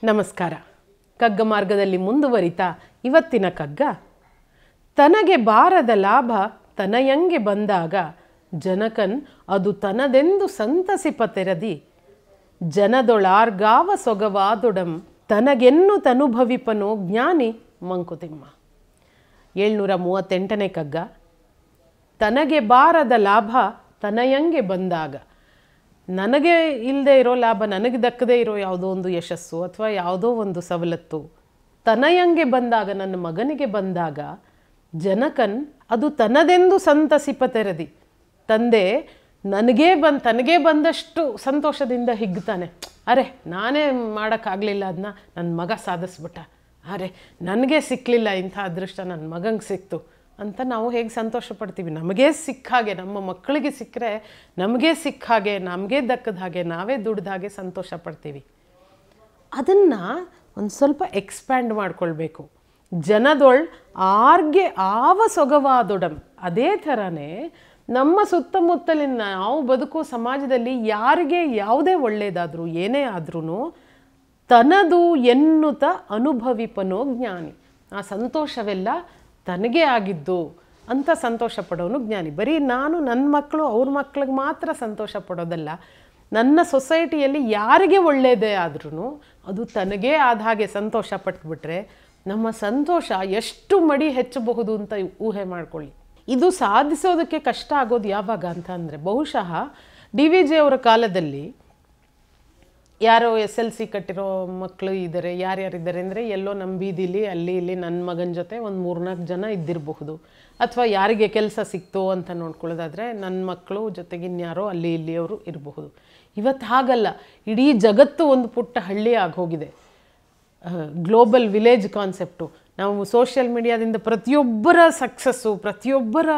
ನಮಸ್ಕಾರ. ಕಗ್ಗ ಮಾರ್ಗದಲ್ಲಿ ಮುಂದುವರಿತಾ ಇವತ್ತಿನ ಕಗ್ಗ, ತನಗೆ ಬಾರದ ಲಾಭ ತನಯಂಗೆ ಬಂದಾಗ ಜನಕನ್ ಅದು ತನದೆಂದು ಸಂತಸಿಪತೆರದಿ ಜನದೊಳಾರ್ಗಾವ ಸೊಗವಾದೊಡಂ ತನಗೆನ್ನು ತನುಭವಿಪನೋ ಜ್ಞಾನಿ ಮಂಕುತಿಮ್ಮ. 738ನೇ ಕಗ್ಗ. ತನಗೆ ಬಾರದ ಲಾಭ ತನಯಂಗೆ ಬಂದಾಗ, ನನಗೆ ಇಲ್ಲದೆ ಇರೋ ಲಾಭ, ನನಗೆ ದಕ್ಕದೇ ಇರೋ ಯಾವುದೋ ಒಂದು ಯಶಸ್ಸು ಅಥವಾ ಯಾವುದೋ ಒಂದು ಸವಲತ್ತು ತನಯಂಗೆ ಬಂದಾಗ, ನನ್ನ ಮಗನಿಗೆ ಬಂದಾಗ ಜನಕನ್ ಅದು ತನ್ನದೆಂದು ಸಂತಸಿಪತೆರದಿ, ತಂದೆ ತನಗೇ ಬಂದಷ್ಟು ಸಂತೋಷದಿಂದ ಹಿಗ್ತಾನೆ. ಅರೆ, ನಾನೇ ಮಾಡೋಕ್ಕಾಗಲಿಲ್ಲ, ಅದನ್ನ ನನ್ನ ಮಗ ಸಾಧಿಸ್ಬಿಟ್ಟ, ಅರೆ ನನಗೆ ಸಿಕ್ಕಲಿಲ್ಲ ಇಂಥ ಅದೃಷ್ಟ, ನನ್ನ ಮಗಂಗೆ ಸಿಕ್ತು ಅಂತ ನಾವು ಹೇಗೆ ಸಂತೋಷ ಪಡ್ತೀವಿ. ನಮಗೇ ಸಿಕ್ಕ ಹಾಗೆ, ನಮ್ಮ ಮಕ್ಕಳಿಗೆ ಸಿಕ್ಕರೆ ನಮಗೇ ಸಿಕ್ಕ ಹಾಗೆ, ನಮಗೇ ದಕ್ಕದ ಹಾಗೆ, ನಾವೇ ದುಡ್ದ ಹಾಗೆ ಸಂತೋಷ ಪಡ್ತೀವಿ. ಅದನ್ನು ಒಂದು ಸ್ವಲ್ಪ ಎಕ್ಸ್ಪ್ಯಾಂಡ್ ಮಾಡ್ಕೊಳ್ಬೇಕು. ಜನದೊಳ್ ಆರ್ಗೆ ಆವ ಸೊಗವಾದೊಡಂ. ಅದೇ ಥರನೇ ನಮ್ಮ ಸುತ್ತಮುತ್ತಲಿನ ನಾವು ಬದುಕೋ ಸಮಾಜದಲ್ಲಿ ಯಾರಿಗೆ ಯಾವುದೇ ಒಳ್ಳೆಯದಾದರೂ ಏನೇ ಆದ್ರೂ ತನದು ಎನ್ನುತ್ತ ಅನುಭವಿಪನೋ ಜ್ಞಾನಿ. ಆ ಸಂತೋಷವೆಲ್ಲ ತನಗೇ ಆಗಿದ್ದು ಅಂತ ಸಂತೋಷ ಪಡೋನು ಜ್ಞಾನಿ. ಬರೀ ನಾನು ನನ್ನ ಮಕ್ಕಳು ಅವ್ರ ಮಕ್ಳಿಗೆ ಮಾತ್ರ ಸಂತೋಷ ಪಡೋದಲ್ಲ, ನನ್ನ ಸೊಸೈಟಿಯಲ್ಲಿ ಯಾರಿಗೆ ಒಳ್ಳೆಯದೇ ಆದ್ರೂ ಅದು ತನಗೇ ಆದ ಹಾಗೆ ಸಂತೋಷ ಪಟ್ಬಿಟ್ರೆ ನಮ್ಮ ಸಂತೋಷ ಎಷ್ಟು ಮಡಿ ಹೆಚ್ಚಬಹುದು ಅಂತ ಊಹೆ ಮಾಡ್ಕೊಳ್ಳಿ. ಇದು ಸಾಧಿಸೋದಕ್ಕೆ ಕಷ್ಟ ಆಗೋದು ಯಾವಾಗ ಅಂತ ಅಂದರೆ, ಬಹುಶಃ DVJ ಅವರ ಕಾಲದಲ್ಲಿ ಯಾರೋ SLC ಕಟ್ಟಿರೋ ಮಕ್ಕಳು ಇದ್ದಾರೆ. ಯಾರ್ಯಾರಿದ್ದಾರೆ ಅಂದರೆ, ಎಲ್ಲೋ ನಮ್ಮ ಬೀದಿಲಿ ಅಲ್ಲಿ ಇಲ್ಲಿ ನನ್ನ ಮಗನ ಜೊತೆ ಒಂದು 3-4 ಜನ ಇದ್ದಿರಬಹುದು. ಅಥವಾ ಯಾರಿಗೆ ಕೆಲಸ ಸಿಕ್ತು ಅಂತ ನೋಡ್ಕೊಳ್ಳೋದಾದರೆ ನನ್ನ ಮಕ್ಕಳು ಜೊತೆಗೆ ಇನ್ಯಾರೋ ಅಲ್ಲಿ ಇಲ್ಲಿಯವರು ಇರಬಹುದು. ಇವತ್ತು ಹಾಗಲ್ಲ, ಇಡೀ ಜಗತ್ತು ಒಂದು ಪುಟ್ಟ ಹಳ್ಳಿ ಆಗೋಗಿದೆ. Global village concept. ನಾವು ಸೋಷಿಯಲ್ ಮೀಡಿಯಾದಿಂದ ಪ್ರತಿಯೊಬ್ಬರ ಸಕ್ಸಸ್ಸು, ಪ್ರತಿಯೊಬ್ಬರ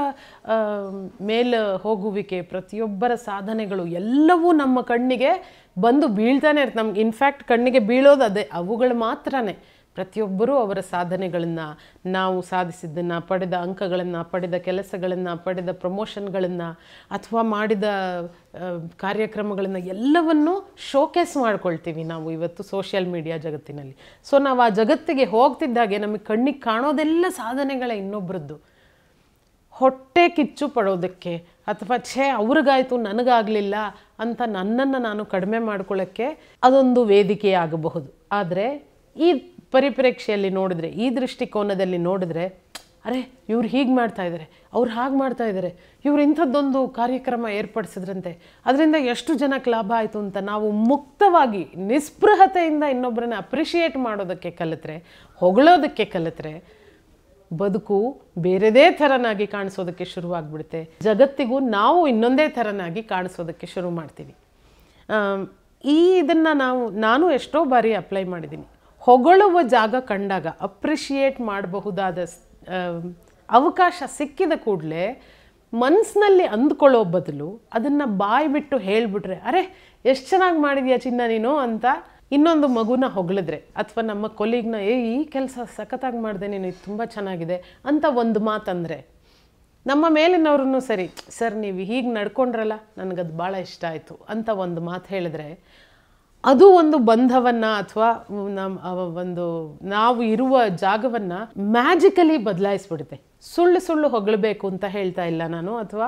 ಮೇಲೆ ಹೋಗುವಿಕೆ, ಪ್ರತಿಯೊಬ್ಬರ ಸಾಧನೆಗಳು ಎಲ್ಲವೂ ನಮ್ಮ ಕಣ್ಣಿಗೆ ಬಂದು ಬೀಳ್ತಾನೆ ಇರುತ್ತೆ. ನಮ್ಗೆ ಇನ್ಫ್ಯಾಕ್ಟ್ ಕಣ್ಣಿಗೆ ಬೀಳೋದು ಅದೇ, ಅವುಗಳು ಮಾತ್ರನೇ. ಪ್ರತಿಯೊಬ್ಬರೂ ಅವರ ಸಾಧನೆಗಳನ್ನು, ನಾವು ಸಾಧಿಸಿದ್ದನ್ನು, ಪಡೆದ ಅಂಕಗಳನ್ನು, ಪಡೆದ ಕೆಲಸಗಳನ್ನು, ಪಡೆದ ಪ್ರಮೋಷನ್ಗಳನ್ನು ಅಥವಾ ಮಾಡಿದ ಕಾರ್ಯಕ್ರಮಗಳನ್ನು ಎಲ್ಲವನ್ನೂ ಶೋಕೇಸ್ ಮಾಡ್ಕೊಳ್ತೀವಿ ನಾವು ಇವತ್ತು ಸೋಷಿಯಲ್ ಮೀಡಿಯಾ ಜಗತ್ತಿನಲ್ಲಿ. ಸೊ ನಾವು ಆ ಜಗತ್ತಿಗೆ ಹೋಗ್ತಿದ್ದಾಗೆ ನಮಗೆ ಕಣ್ಣಿಗೆ ಕಾಣೋದೆಲ್ಲ ಸಾಧನೆಗಳ ಇನ್ನೊಬ್ಬರದ್ದು. ಹೊಟ್ಟೆ ಕಿಚ್ಚು ಪಡೋದಕ್ಕೆ ಅಥವಾ ಅವ್ರಿಗಾಯಿತು ನನಗಾಗಲಿಲ್ಲ ಅಂತ ನನ್ನನ್ನು ನಾನು ಕಡಿಮೆ ಮಾಡ್ಕೊಳ್ಳೋಕ್ಕೆ ಅದೊಂದು ವೇದಿಕೆ ಆಗಬಹುದು. ಆದರೆ ಈ ಪರಿಪ್ರೇಕ್ಷೆಯಲ್ಲಿ ನೋಡಿದ್ರೆ, ಈ ದೃಷ್ಟಿಕೋನದಲ್ಲಿ ನೋಡಿದ್ರೆ, ಅರೆ ಇವ್ರು ಹೀಗೆ ಮಾಡ್ತಾಯಿದ್ದಾರೆ, ಅವ್ರು ಹಾಗೆ ಮಾಡ್ತಾಯಿದ್ದಾರೆ, ಇವ್ರು ಇಂಥದ್ದೊಂದು ಕಾರ್ಯಕ್ರಮ ಏರ್ಪಡಿಸಿದ್ರಂತೆ, ಅದರಿಂದ ಎಷ್ಟು ಜನಕ್ಕೆ ಲಾಭ ಆಯಿತು ಅಂತ ನಾವು ಮುಕ್ತವಾಗಿ ನಿಸ್ಪೃಹತೆಯಿಂದ ಇನ್ನೊಬ್ಬರನ್ನ ಅಪ್ರಿಷಿಯೇಟ್ ಮಾಡೋದಕ್ಕೆ ಕಲಿತ್ರೆ, ಹೊಗಳೋದಕ್ಕೆ ಕಲಿತ್ರೆ, ಬದುಕು ಬೇರೆದೇ ಥರನಾಗಿ ಕಾಣಿಸೋದಕ್ಕೆ ಶುರುವಾಗ್ಬಿಡುತ್ತೆ. ಜಗತ್ತಿಗೂ ನಾವು ಇನ್ನೊಂದೇ ಥರನಾಗಿ ಕಾಣಿಸೋದಕ್ಕೆ ಶುರು ಮಾಡ್ತೀವಿ. ಇದನ್ನು ನಾನು ಎಷ್ಟೋ ಬಾರಿ ಅಪ್ಲೈ ಮಾಡಿದ್ದೀನಿ. ಹೊಗಳುವ ಜಾಗ ಕಂಡಾಗ, ಅಪ್ರಿಷಿಯೇಟ್ ಮಾಡಬಹುದಾದ ಅವಕಾಶ ಸಿಕ್ಕಿದ ಕೂಡಲೇ ಮನಸ್ಸಿನಲ್ಲಿ ಅಂದ್ಕೊಳ್ಳೋ ಬದಲು ಅದನ್ನು ಬಾಯಿ ಬಿಟ್ಟು ಹೇಳಿಬಿಟ್ರೆ, ಅರೆ ಎಷ್ಟು ಚೆನ್ನಾಗಿ ಮಾಡಿದ್ಯಾ ಚಿನ್ನ ನೀನು ಅಂತ ಇನ್ನೊಂದು ಮಗುನ ಹೊಗಳಿದ್ರೆ, ಅಥವಾ ನಮ್ಮ ಕೊಲೀಗ್ನ ಈ ಕೆಲಸ ಸಖತ್ತಾಗಿ ಮಾಡಿದೆ ನೀನು, ಇದು ತುಂಬ ಚೆನ್ನಾಗಿದೆ ಅಂತ ಒಂದು ಮಾತಂದರೆ, ನಮ್ಮ ಮೇಲಿನವ್ರೂ ಸರಿ ಸರ್ ನೀವು ಹೀಗೆ ನಡ್ಕೊಂಡ್ರಲ್ಲ ನನಗದು ಭಾಳ ಇಷ್ಟ ಆಯಿತು ಅಂತ ಒಂದು ಮಾತು ಹೇಳಿದ್ರೆ, ಅದು ಒಂದು ಬಂಧವನ್ನು ಅಥವಾ ನಾವು ಇರುವ ಜಾಗವನ್ನು ಮ್ಯಾಜಿಕಲಿ ಬದಲಾಯಿಸ್ಬಿಡುತ್ತೆ. ಸುಳ್ಳು ಹೊಗಳಬೇಕು ಅಂತ ಹೇಳ್ತಾ ಇಲ್ಲ ನಾನು, ಅಥವಾ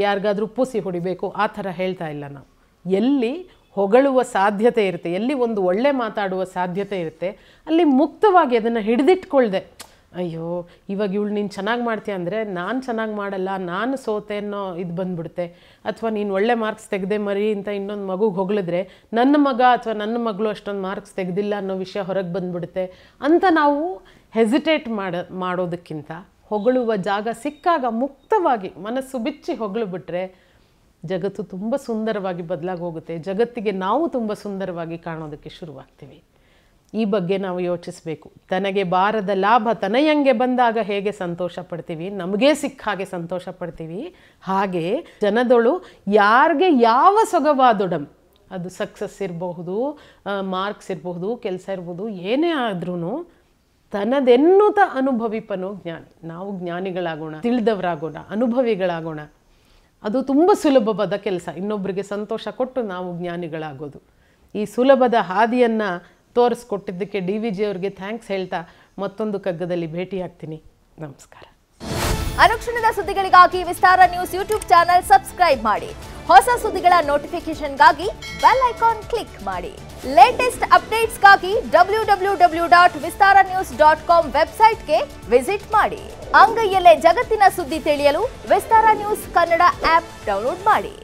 ಯಾರಿಗಾದ್ರೂ ಪೂಸಿ ಹೊಡಿಬೇಕು ಆ ಥರ ಹೇಳ್ತಾ ಇಲ್ಲ ನಾವು. ಎಲ್ಲಿ ಹೊಗಳುವ ಸಾಧ್ಯತೆ ಇರುತ್ತೆ, ಎಲ್ಲಿ ಒಂದು ಒಳ್ಳೆ ಮಾತಾಡುವ ಸಾಧ್ಯತೆ ಇರುತ್ತೆ, ಅಲ್ಲಿ ಮುಕ್ತವಾಗಿ ಅದನ್ನು ಹಿಡಿದಿಟ್ಕೊಳ್ದೆ, ಅಯ್ಯೋ ಇವಾಗ ಇವಳು ನೀನು ಚೆನ್ನಾಗಿ ಮಾಡ್ತೀಯ ಅಂದರೆ ನಾನು ಚೆನ್ನಾಗಿ ಮಾಡಲ್ಲ, ನಾನು ಸೋತೆ ಅನ್ನೋ ಇದು ಬಂದ್ಬಿಡುತ್ತೆ. ಅಥವಾ ನೀನು ಒಳ್ಳೆ ಮಾರ್ಕ್ಸ್ ತೆಗೆದೆ ಮರಿ ಅಂತ ಇನ್ನೊಂದು ಮಗುಗೆ ಹೊಗಳಿದ್ರೆ, ನನ್ನ ಮಗ ಅಥವಾ ನನ್ನ ಮಗಳು ಅಷ್ಟೊಂದು ಮಾರ್ಕ್ಸ್ ತೆಗೆದಿಲ್ಲ ಅನ್ನೋ ವಿಷಯ ಹೊರಗೆ ಬಂದ್ಬಿಡುತ್ತೆ ಅಂತ ನಾವು ಹೆಸಿಟೇಟ್ ಮಾಡೋದಕ್ಕಿಂತ, ಹೊಗಳುವ ಜಾಗ ಸಿಕ್ಕಾಗ ಮುಕ್ತವಾಗಿ ಮನಸ್ಸು ಬಿಚ್ಚಿ ಹೊಗಳುಬಿಟ್ರೆ ಜಗತ್ತು ತುಂಬ ಸುಂದರವಾಗಿ ಬದಲಾಗಿ ಹೋಗುತ್ತೆ. ಜಗತ್ತಿಗೆ ನಾವು ತುಂಬ ಸುಂದರವಾಗಿ ಕಾಣೋದಕ್ಕೆ ಶುರುವಾಗ್ತೀವಿ. ಈ ಬಗ್ಗೆ ನಾವು ಯೋಚಿಸಬೇಕು. ತನಗೆ ಬಾರದ ಲಾಭ ತನಯಂಗೆ ಬಂದಾಗ ಹೇಗೆ ಸಂತೋಷ ಪಡ್ತೀವಿ, ನಮಗೇ ಸಿಕ್ಕ ಹಾಗೆ ಸಂತೋಷ ಪಡ್ತೀವಿ, ಹಾಗೆ ಜನದೊಳು ಯಾರಿಗೆ ಯಾವ ಸೊಗವಾದೊಡಂ, ಅದು ಸಕ್ಸಸ್ ಇರಬಹುದು, ಮಾರ್ಕ್ಸ್ ಇರಬಹುದು, ಕೆಲಸ ಇರ್ಬೋದು, ಏನೇ ಆದ್ರೂ ತನದೆನ್ನುತ್ತ ಅನುಭವಿಪನೋ ಜ್ಞಾನಿ. ನಾವು ಜ್ಞಾನಿಗಳಾಗೋಣ, ತಿಳಿದವರಾಗೋಣ, ಅನುಭವಿಗಳಾಗೋಣ. ಅದು ತುಂಬ ಸುಲಭವಾದ ಕೆಲಸ, ಇನ್ನೊಬ್ಬರಿಗೆ ಸಂತೋಷ ಕೊಟ್ಟು ನಾವು ಜ್ಞಾನಿಗಳಾಗೋದು. ಈ ಸುಲಭದ ಹಾದಿಯನ್ನು ತೋರಿಸ್ಕೊಟ್ಟಿದ್ದಕ್ಕೆ DVG ಅವರಿಗೆ ಥ್ಯಾಂಕ್ಸ್ ಹೇಳ್ತಾ ಮತ್ತೊಂದು ಕಗ್ಗದಲ್ಲಿ ಭೇಟಿಯಾಗ್ತೀನಿ. ನಮಸ್ಕಾರ. ಅನುಕ್ಷಣದ ಸುದ್ದಿಗಳಿಗಾಗಿ ವಿಸ್ತಾರ ನ್ಯೂಸ್ ಯೂಟ್ಯೂಬ್ ಚಾನೆಲ್ ಸಬ್ಸ್ಕ್ರೈಬ್ ಮಾಡಿ. ಹೊಸ ಸುದ್ದಿಗಳ ನೋಟಿಫಿಕೇಶನ್ಗಾಗಿ ಬೆಲ್ ಐಕಾನ್ ಕ್ಲಿಕ್ ಮಾಡಿ. ಲೇಟೆಸ್ಟ್ ಅಪ್ಡೇಟ್ಸ್ಗಾಗಿ www.vistaranews.com ವೆಬ್ಸೈಟ್ಗೆ ವಿಸಿಟ್ ಮಾಡಿ. ಅಂಗೈಯಲ್ಲೇ ಜಗತ್ತಿನ ಸುದ್ದಿ ತಿಳಿಯಲು ವಿಸ್ತಾರ ನ್ಯೂಸ್ ಕನ್ನಡ ಆಪ್ ಡೌನ್ಲೋಡ್ ಮಾಡಿ.